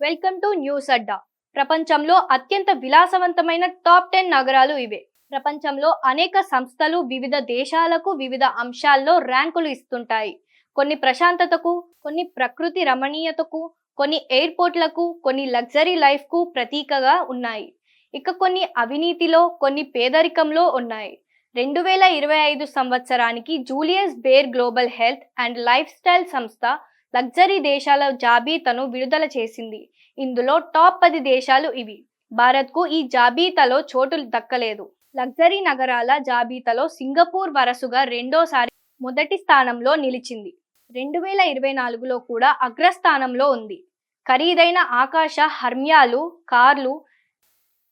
Welcome to news అడ్డా. ప్రపంచంలో అత్యంత విలాసవంతమైన టాప్ 10 నగరాలు ఇవే. ప్రపంచంలో అనేక సంస్థలు వివిధ దేశాలకు వివిధ అంశాల్లో ర్యాంకులు ఇస్తుంటాయి. కొన్ని ప్రశాంతతకు, కొన్ని ప్రకృతి రమణీయతకు, కొన్ని ఎయిర్పోర్ట్లకు, కొన్ని లగ్జరీ లైఫ్కు ప్రతీకగా ఉన్నాయి. ఇక కొన్ని అవినీతిలో, కొన్ని పేదరికంలో ఉన్నాయి. 2025 సంవత్సరానికి Julius Baer global health and lifestyle సంస్థ లగ్జరీ దేశాల జాబితాను విడుదల చేసింది. ఇందులో టాప్ 10 దేశాలు ఇవి. భారత్కు ఈ జాబితాలో చోటు దక్కలేదు. లగ్జరీ నగరాల జాబితాలో సింగపూర్ వరుసగా రెండోసారి మొదటి స్థానంలో నిలిచింది. 2024లో కూడా అగ్రస్థానంలో ఉంది. ఖరీదైన ఆకాశ హర్మ్యాలు, కార్లు,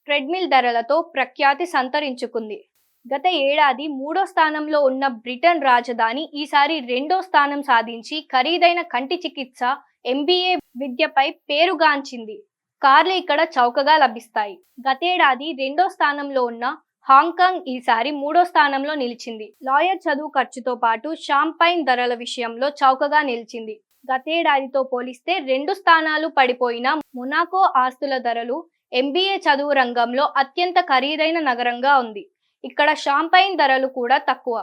ట్రెడ్మిల్ ధరలతో ప్రఖ్యాతి సంతరించుకుంది. గత ఏడాది 3వ స్థానంలో ఉన్న బ్రిటన్ రాజధాని ఈసారి 2వ స్థానం సాధించి ఖరీదైన కంటి చికిత్స, MBA విద్యపై పేరుగాంచింది. కార్లు ఇక్కడ చౌకగా లభిస్తాయి. గతేడాది 2వ స్థానంలో ఉన్న హాంకాంగ్ ఈసారి 3వ స్థానంలో నిలిచింది. లాయర్ చదువు ఖర్చుతో పాటు షాంపైన్ ధరల విషయంలో చౌకగా నిలిచింది. గతేడాదితో పోలిస్తే 2 స్థానాలు పడిపోయిన మొనాకో ఆస్తుల ధరలు MBA చదువు రంగంలో అత్యంత ఖరీదైన నగరంగా ఉంది. ఇక్కడ షాంపైన్ ధరలు కూడా తక్కువ.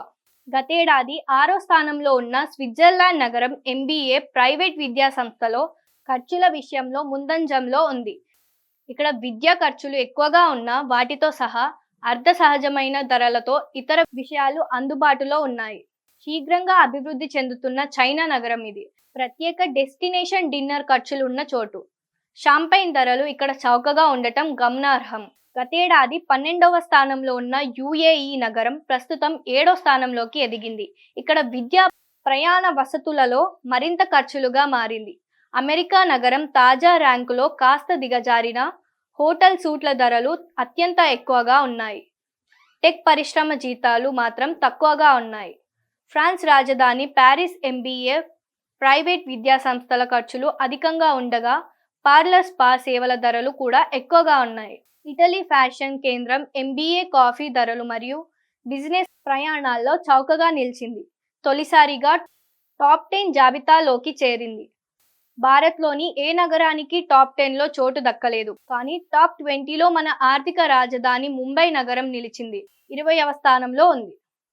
గతేడాది 6వ స్థానంలో ఉన్న స్విట్జర్లాండ్ నగరం MBA ప్రైవేట్ విద్యా సంస్థలో ఖర్చుల విషయంలో ముందంజంలో ఉంది. ఇక్కడ విద్యా ఖర్చులు ఎక్కువగా ఉన్న వాటితో సహా అర్ధ సహజమైన ధరలతో ఇతర విషయాలు అందుబాటులో ఉన్నాయి. శీఘ్రంగా అభివృద్ధి చెందుతున్న చైనా నగరం ఇది. ప్రత్యేక డెస్టినేషన్ డిన్నర్ ఖర్చులున్న చోటు. షాంపైన్ ధరలు ఇక్కడ చౌకగా ఉండటం గమనార్హం. గతేడాది 12వ స్థానంలో ఉన్న UAE నగరం ప్రస్తుతం 7వ స్థానంలోకి ఎదిగింది. ఇక్కడ విద్యా, ప్రయాణ వసతులలో మరింత ఖర్చులుగా మారింది. అమెరికా నగరం తాజా ర్యాంకులో కాస్త దిగజారిన హోటల్ సూట్ల ధరలు అత్యంత ఎక్కువగా ఉన్నాయి. టెక్ పరిశ్రమ జీతాలు మాత్రం తక్కువగా ఉన్నాయి. ఫ్రాన్స్ రాజధాని ప్యారిస్ MBA ప్రైవేట్ విద్యా సంస్థల ఖర్చులు అధికంగా ఉండగా పార్లర్, స్పా సేవల ధరలు కూడా ఎక్కువగా ఉన్నాయి. ఇటలీ ఫ్యాషన్ కేంద్రం MBA కాఫీ ధరలు మరియు బిజినెస్ ప్రయాణాల్లో చౌకగా నిలిచింది. తొలిసారిగా టాప్ 10 జాబితాలోకి చేరింది. భారత్లోని ఏ నగరానికి టాప్ 10లో చోటు దక్కలేదు. కానీ టాప్ 20లో మన ఆర్థిక రాజధాని ముంబై నగరం నిలిచింది. 20వ స్థానంలో ఉంది.